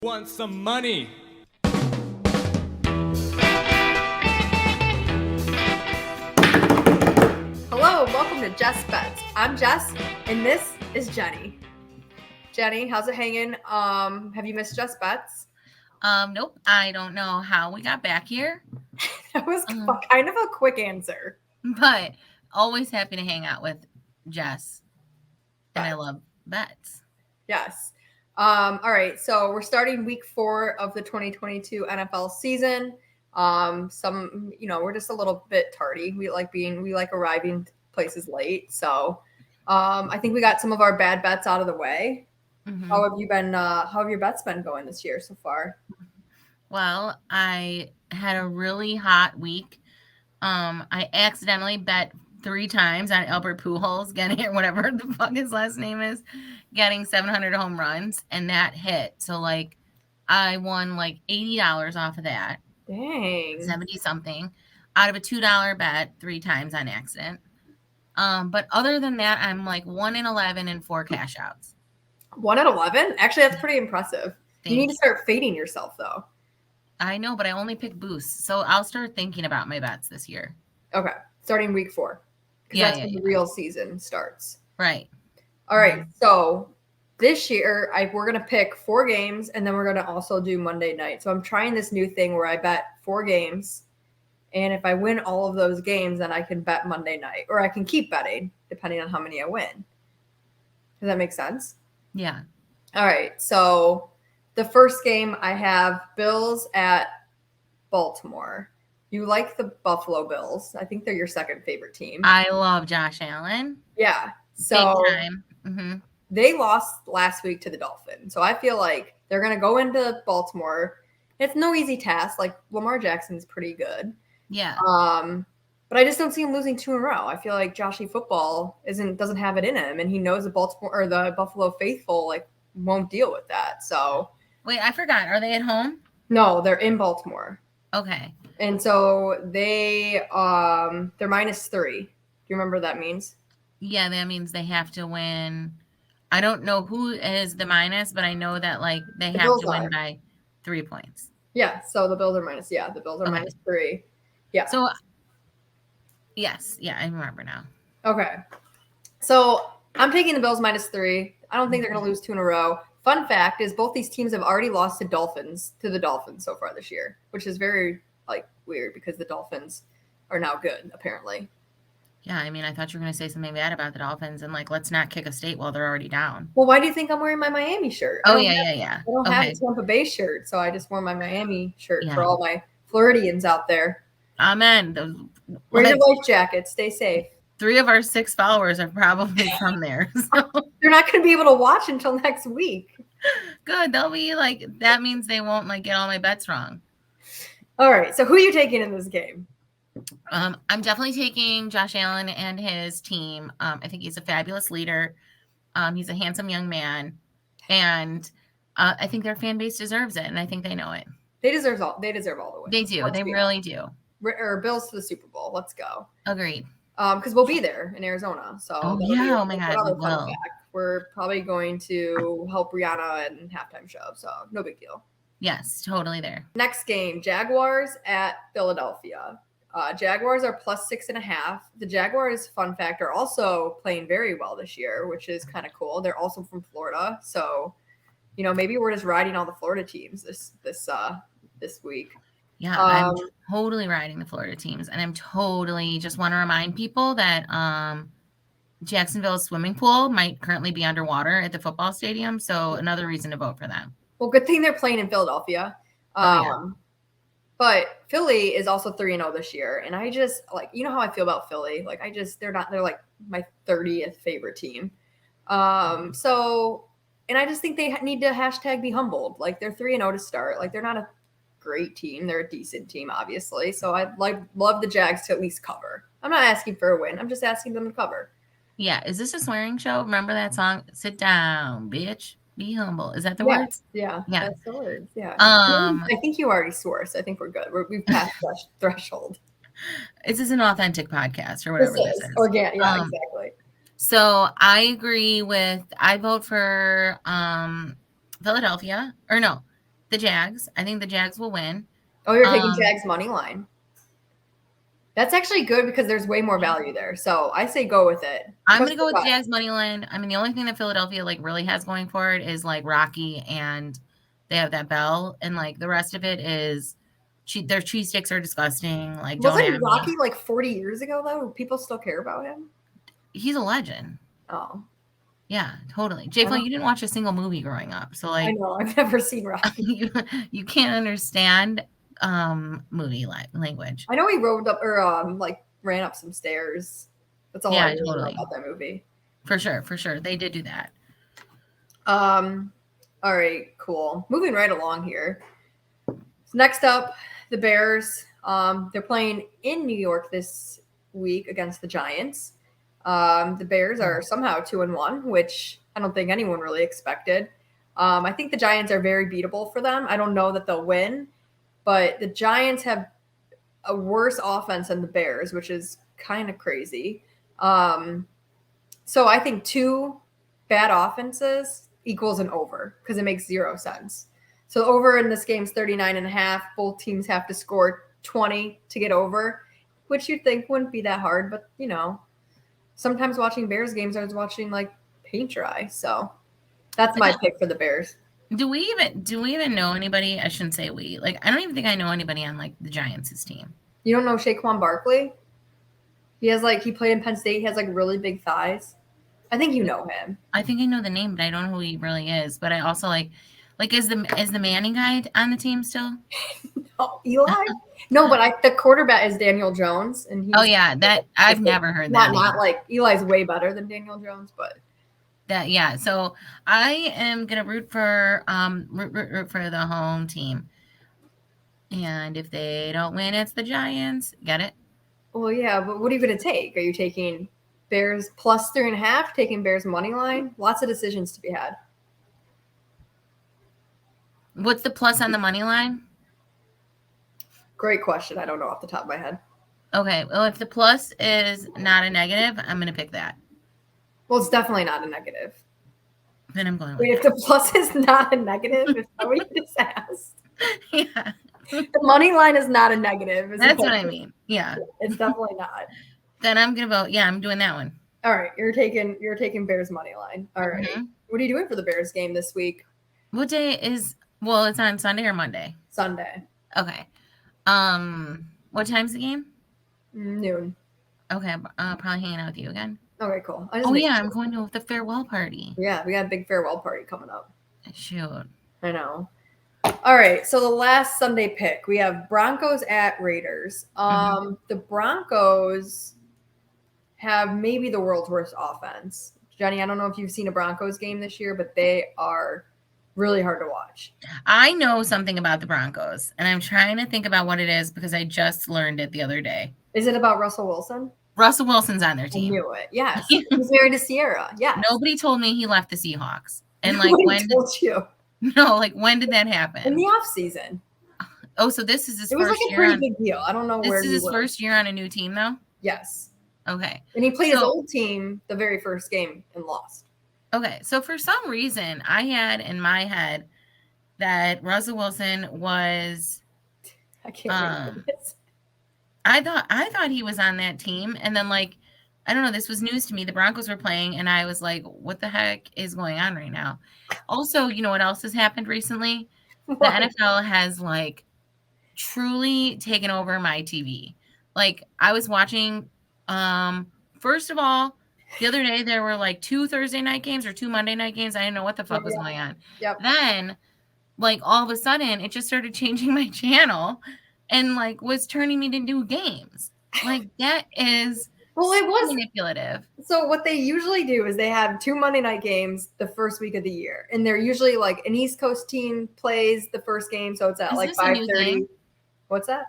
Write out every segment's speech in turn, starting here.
Want some money? Hello, welcome to Jess Bet. I'm Jess, and this is Jenny. Jenny, how's it hanging? Have you missed Jess Bets? Nope. I don't know how we got back here. That was kind of a quick answer. But always happy to hang out with Jess. And I love bets. Yes. All right, so we're starting week 4 of the 2022 NFL season. We're just a little bit tardy. We like arriving places late. So I think we got some of our bad bets out of the way. Mm-hmm. How have your bets been going this year so far? Well, I had a really hot week. I accidentally bet 3 times on Albert Pujols getting it, whatever the fuck his last name is, getting 700 home runs, and that hit. So I won $80 off of that. Dang. 70 something out of a $2 bet 3 times on accident. But other than that, I'm 1 in 11 and 4 cash outs. 1 in 11? Actually, that's pretty impressive. Thanks. You need to start fading yourself, though. I know, but I only pick boosts. So I'll start thinking about my bets this year. Okay. Starting week 4. Because that's when the real season starts. Right. All right. So this year, we're going to pick 4 games, and then we're going to also do Monday night. So I'm trying this new thing where I bet 4 games. And if I win all of those games, then I can bet Monday night. Or I can keep betting, depending on how many I win. Does that make sense? Yeah. All right. So the first game I have Bills at Baltimore. You like the Buffalo Bills. I think they're your second favorite team. I love Josh Allen. Yeah. So big time. Mm-hmm. They lost last week to the Dolphins. So I feel like they're going to go into Baltimore. It's no easy task. Lamar Jackson's pretty good. Yeah. But I just don't see him losing 2 in a row. I feel like Joshy football doesn't have it in him, and he knows the Buffalo faithful won't deal with that. So wait, I forgot. Are they at home? No, they're in Baltimore. Okay. And so they're -3. Do you remember what that means? Yeah, that means they have to win. I don't know who is the minus, but I know that they have to win by 3 points. Yeah, so the Bills are minus. Yeah, the Bills are -3. Yeah. So yes, yeah, I remember now. Okay. So I'm taking the Bills -3. I don't think they're going to lose 2 in a row. Fun fact is both these teams have already lost to the Dolphins so far this year, which is very weird because the Dolphins are now good, apparently. Yeah, I mean, I thought you were going to say something bad about the Dolphins and let's not kick a state while they're already down. Well, why do you think I'm wearing my Miami shirt? Yeah. I don't have a Tampa Bay shirt, so I just wore my Miami shirt for all my Floridians out there. Amen. Wear your life jackets. Stay safe. 3 of our 6 followers are probably from there. So. They're not going to be able to watch until next week. Good. They'll be that means they won't get all my bets wrong. All right. So who are you taking in this game? I'm definitely taking Josh Allen and his team. I think he's a fabulous leader. He's a handsome young man. And I think their fan base deserves it. And I think they know it. They deserve all the wins. They do. They really do. Or Bills to the Super Bowl. Let's go. Agreed. Because we'll be there in Arizona. So oh my God, we will. We're probably going to help Rihanna in halftime show. So no big deal. Yes, totally there. Next game, Jaguars at Philadelphia. Jaguars are +6.5. The Jaguars, fun fact, are also playing very well this year, which is kind of cool. They're also from Florida. So, maybe we're just riding all the Florida teams this week. Yeah, I'm totally riding the Florida teams. And I'm totally just want to remind people that Jacksonville's swimming pool might currently be underwater at the football stadium. So another reason to vote for them. Well, good thing they're playing in Philadelphia. But Philly is also 3-0 this year. And I just how I feel about Philly. They're my 30th favorite team. And I just think they need to #be humbled. They're 3-0 to start. They're not a great team. They're a decent team, obviously. So I'd love the Jags to at least cover. I'm not asking for a win. I'm just asking them to cover. Yeah. Is this a swearing show? Remember that song? Sit down, bitch. Be humble. Is that the words? Yeah. That's the words. Yeah. I think you already swore, so I think we're good. We've passed threshold. This is an authentic podcast or whatever this is. Organic. Yeah, exactly. So I agree I vote for Philadelphia. Or no. the Jags. I think the Jags will win. Oh, you're taking Jags money line. That's actually good because there's way more value there. So I say go with it. I'm going to go with Jags money line. I mean, the only thing that Philadelphia like really has going for it is like Rocky, and they have that bell, and like the rest of it is their cheese sticks are disgusting. Like, wasn't Rocky like 40 years ago though? People still care about him. He's a legend. Oh. Yeah, totally. J-Flo, you didn't watch a single movie growing up. So like I know, I've never seen Rocky. you can't understand movie language. I know he rode up or like ran up some stairs. That's all I know about that movie. For sure. They did do that. All right, cool. Moving right along here. So next up, the Bears. They're playing in New York this week against the Giants. The Bears are somehow 2-1, which I don't think anyone really expected. I think the Giants are very beatable for them. I don't know that they'll win, but the Giants have a worse offense than the Bears, which is kind of crazy. So I think 2 bad offenses equals an over because it makes 0 sense. So the over in this game is 39.5. Both teams have to score 20 to get over, which you'd think wouldn't be that hard, but you know, sometimes watching Bears games, I was watching like paint dry. So that's my pick for the Bears. Do we even know anybody? I shouldn't say we. Like, I don't even think I know anybody on like the Giants' team. You don't know Saquon Barkley? He played in Penn State. He has like really big thighs. I think you know him. I think I know the name, but I don't know who he really is. But I also like is the Manning guy on the team still? No, Eli? No, but the quarterback is Daniel Jones, and I've never heard that. Not like Eli's way better than Daniel Jones, but that So I am gonna root for the home team, and if they don't win, it's the Giants. Get it? Well, yeah, but what are you gonna take? Are you taking Bears plus 3.5? Taking Bears money line? Lots of decisions to be had. What's the plus on the money line? Great question. I don't know off the top of my head. Okay. Well, if the plus is not a negative, I'm going to pick that. Well, it's definitely not a negative. Then I'm going with if the plus is not a negative, is that what you just asked? Yeah. The money line is not a negative. That's what I mean. Yeah. It's definitely not. Then I'm going to vote. Yeah, I'm doing that one. All right. You're taking Bears money line. All right. Mm-hmm. What are you doing for the Bears game this week? What day is... Well, it's on Sunday or Monday? Sunday. Okay. What time's the game? Noon. Okay. Probably hanging out with you again. Okay, cool. I'm going to the farewell party. Yeah, we got a big farewell party coming up. Shoot. I know. All right, so the last Sunday pick, we have Broncos at Raiders. The Broncos have maybe the world's worst offense. Jenny, I don't know if you've seen a Broncos game this year, but they are really hard to watch. I know something about the Broncos, and I'm trying to think about what it is because I just learned it the other day. Is it about Russell Wilson? Russell Wilson's on their team. I knew it. Yes. He's married to Sierra. Yeah. Nobody told me he left the Seahawks. And like when told you? No, like when did that happen? In the off season. Oh, so this is his first year. It was like a pretty big deal. I don't know where this is his first year on a new team though? Yes. Okay. And he played his old team the very first game and lost. Okay, so for some reason, I had in my head that Russell Wilson was. I can't remember this. I thought he was on that team, and then like, I don't know. This was news to me. The Broncos were playing, and I was like, "What the heck is going on right now?" Also, you know what else has happened recently? What? The NFL has like truly taken over my TV. Like I was watching. First of all. The other day, there were like 2 Thursday night games or 2 Monday night games. I didn't know what the fuck was going on. Yep. Then, like, all of a sudden, it just started changing my channel and, like, was turning me to new games. Like, that is it was manipulative. So what they usually do is they have 2 Monday night games the first week of the year. And they're usually, like, an East Coast team plays the first game, so it's at, like, 5:30. What's that?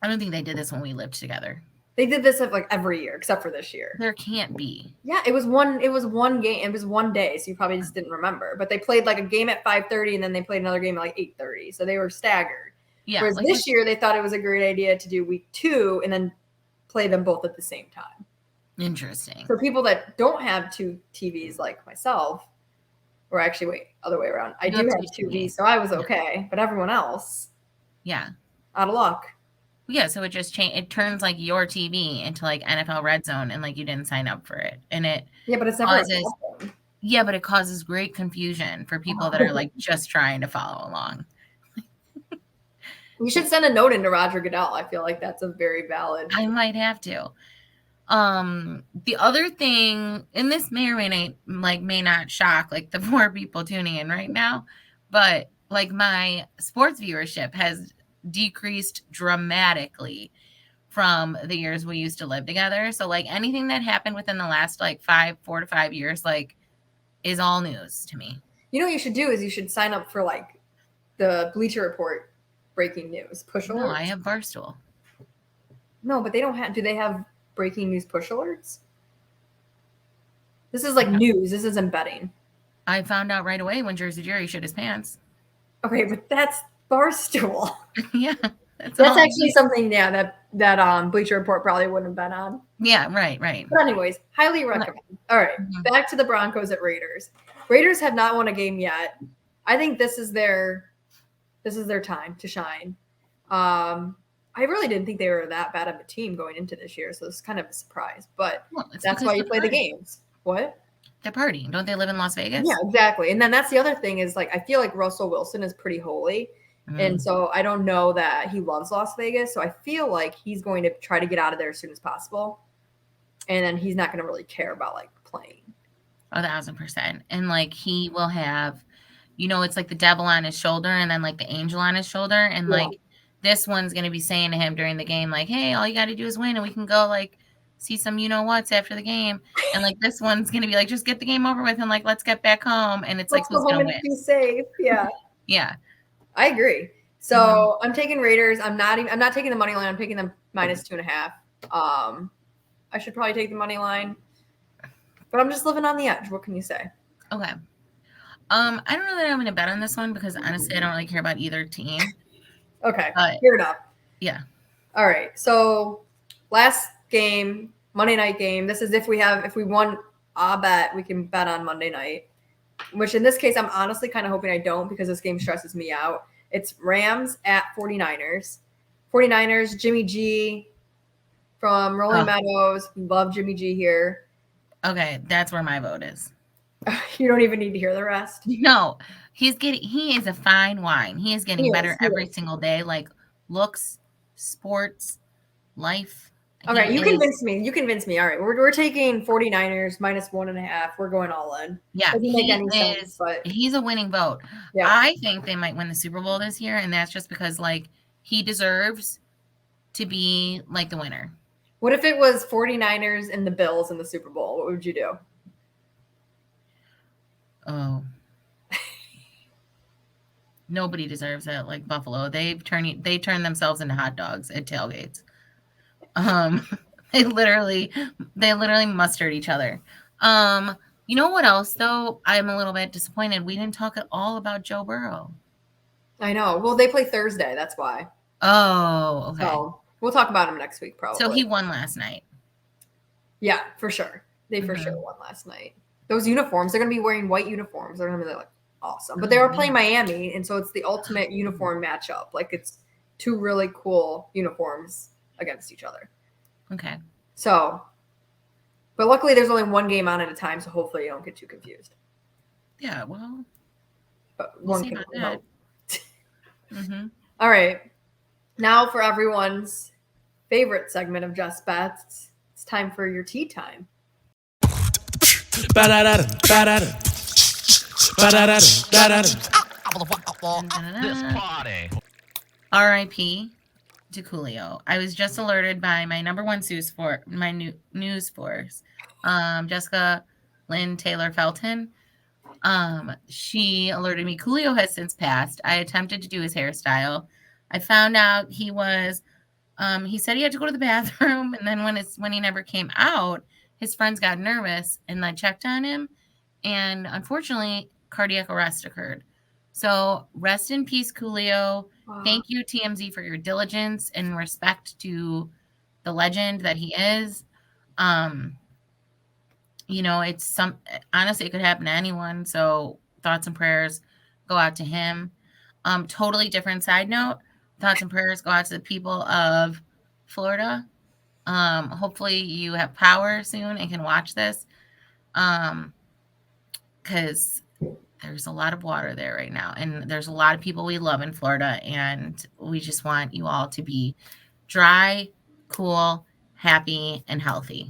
I don't think they did this when we lived together. They did this like every year except for this year. There can't be. Yeah, it was one game. It was one day, so you probably just didn't remember. But they played like a game at 5:30 and then they played another game at like 8:30. So they were staggered. Yeah. Whereas this year they thought it was a great idea to do week 2 and then play them both at the same time. Interesting. For people that don't have 2 TVs like myself, Or actually, wait, other way around. I You do have have two two Vs, TVs. so I was okay. But everyone else, Yeah. out of luck. Yeah, so it just it turns like your TV into like NFL Red Zone, and like you didn't sign up for it, and it Yeah, but it's never a causes problem. but it causes great confusion for people that are like just trying to follow along. You should send a note into Roger Goodell. I feel like that's a very valid. I might have to. The other thing, and this may or may not shock like the 4 people tuning in right now, but like my sports viewership has decreased dramatically from the years we used to live together. So like anything that happened within the last like 4 to 5 years, like is all news to me. You know what you should do is you should sign up for like the Bleacher Report breaking news push alerts. No, I have Barstool. No, but they don't have. Do they have breaking news push alerts? This is like news. This isn't betting. I found out right away when Jersey Jerry shit his pants. Okay, but that's Barstool. Yeah, that's actually something. Yeah, that Bleacher Report probably wouldn't have been on. Yeah, right. But anyways, highly recommend. All right, back to the Broncos at Raiders. Raiders have not won a game yet. I think this is their time to shine. I really didn't think they were that bad of a team going into this year, so it's kind of a surprise. But that's why you play the games. What? They're partying. Don't they live in Las Vegas? Yeah, exactly. And then that's the other thing is like I feel like Russell Wilson is pretty holy. And so I don't know that he loves Las Vegas. So I feel like he's going to try to get out of there as soon as possible. And then he's not going to really care about like playing. 1,000%. And like he will have, it's like the devil on his shoulder and then like the angel on his shoulder. And like this one's going to be saying to him during the game, like, hey, all you got to do is win and we can go like see some whats after the game. And like this one's going to be like, just get the game over with and like, let's get back home. And it's let's like, who's going to win? Be safe. Yeah. Yeah. I agree. So I'm taking Raiders. I'm not taking the money line. I'm taking them -2.5. I should probably take the money line, but I'm just living on the edge. What can you say? Okay. I don't know that I'm going to bet on this one because honestly, I don't really care about either team. Okay. Hear it up. Yeah. All right. So last game, Monday night game. This is if we won a bet, we can bet on Monday night, which in this case, I'm honestly kind of hoping I don't because this game stresses me out. It's Rams at 49ers. 49ers, Jimmy G from Rolling Meadows. Love Jimmy G here. Okay, that's where my vote is. You don't even need to hear the rest. No, he is a fine wine. He is getting better every single day. Like looks, sports, life. Okay, you convinced me. All right, we're taking 49ers -1.5. We're going all in. Yeah, doesn't make any sense, but he's a winning vote. Yeah. I think they might win the Super Bowl this year, and that's just because like he deserves to be like the winner. What if it was 49ers and the Bills in the Super Bowl? What would you do? Oh. Nobody deserves that like Buffalo. They turn themselves into hot dogs at tailgates. They literally mustered each other. You know what else though? I'm a little bit disappointed. We didn't talk at all about Joe Burrow. I know. Well, they play Thursday. That's why. Oh, okay. So we'll talk about him next week, probably. So he won last night. Yeah, for sure. They for sure won last night. Those uniforms, they're going to be wearing white uniforms. They're going to be like awesome. But they were playing Miami, and so it's the ultimate uniform matchup. Like it's two really cool uniforms against each other. Okay. So, but luckily there's only one game on at a time, so hopefully you don't get too confused. Yeah, well. But one can hope. All right. Now for everyone's favorite segment of Jess Bets, it's time for your tea time. This party. R.I.P. to Coolio. I was just alerted by my number one news force, Jessica Lynn Taylor Felton. She alerted me Coolio has since passed. I attempted to do his hairstyle. I found out he was he said he had to go to the bathroom, and then when he never came out, his friends got nervous and I checked on him, and unfortunately cardiac arrest occurred. So rest in peace, Coolio. Wow. Thank you, TMZ, for your diligence and respect to the legend that he is. It's honestly, it could happen to anyone. So thoughts and prayers go out to him. Totally different side note. Thoughts and prayers go out to the people of Florida. Hopefully you have power soon and can watch this. Because there's a lot of water there right now, and there's a lot of people we love in Florida, and we just want you all to be dry, cool, happy, and healthy.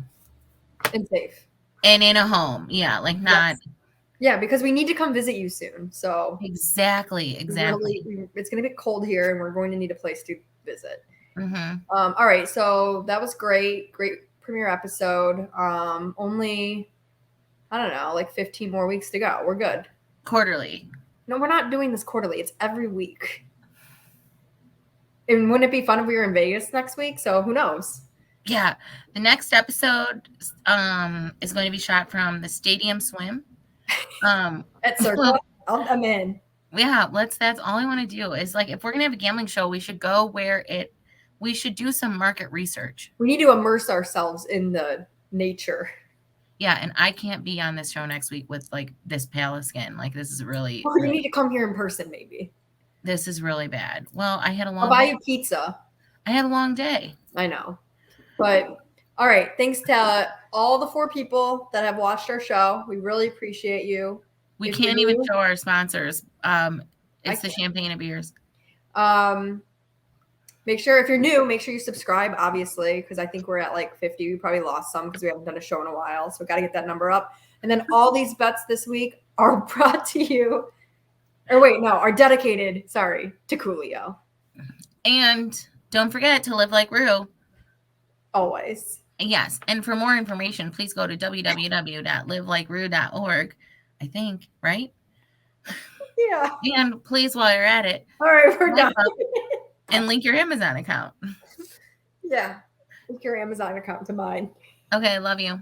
And safe. And in a home. Yeah, like not. Yes. Yeah, because we need to come visit you soon. So Exactly. It's going to be cold here, and we're going to need a place to visit. Mm-hmm. All right, so that was great premiere episode. Only, I don't know, like 15 more weeks to go. We're good. Quarterly. No, we're not doing this quarterly. It's every week. And wouldn't it be fun if we were in Vegas next week? So who knows? Yeah, the next episode is going to be shot from the Stadium Swim. At Circle, I'm in. Yeah, that's all I want to do is like, if we're gonna have a gambling show, we should go where we should do some market research. We need to immerse ourselves in the nature. Yeah, and I can't be on this show next week with like this pale skin. Like, this is really. Oh, you need to come here in person, maybe. This is really bad. Well, I had a long. I'll buy you pizza. I had a long day. I know, but all right. Thanks to all the 4 people that have watched our show. We really appreciate you. We can't even show our sponsors. It's the champagne and beers. Make sure, if you're new, make sure you subscribe, obviously, because I think we're at like 50. We probably lost some because we haven't done a show in a while. So we got to get that number up. And then all these bets this week are brought to you, are dedicated, to Coolio. And don't forget to live like Rue. Always. Yes. And for more information, please go to www.livelikeRue.org. I think, right? Yeah. And please, while you're at it. All right, we're done. And link your Amazon account. Yeah. Link your Amazon account to mine. Okay, love you.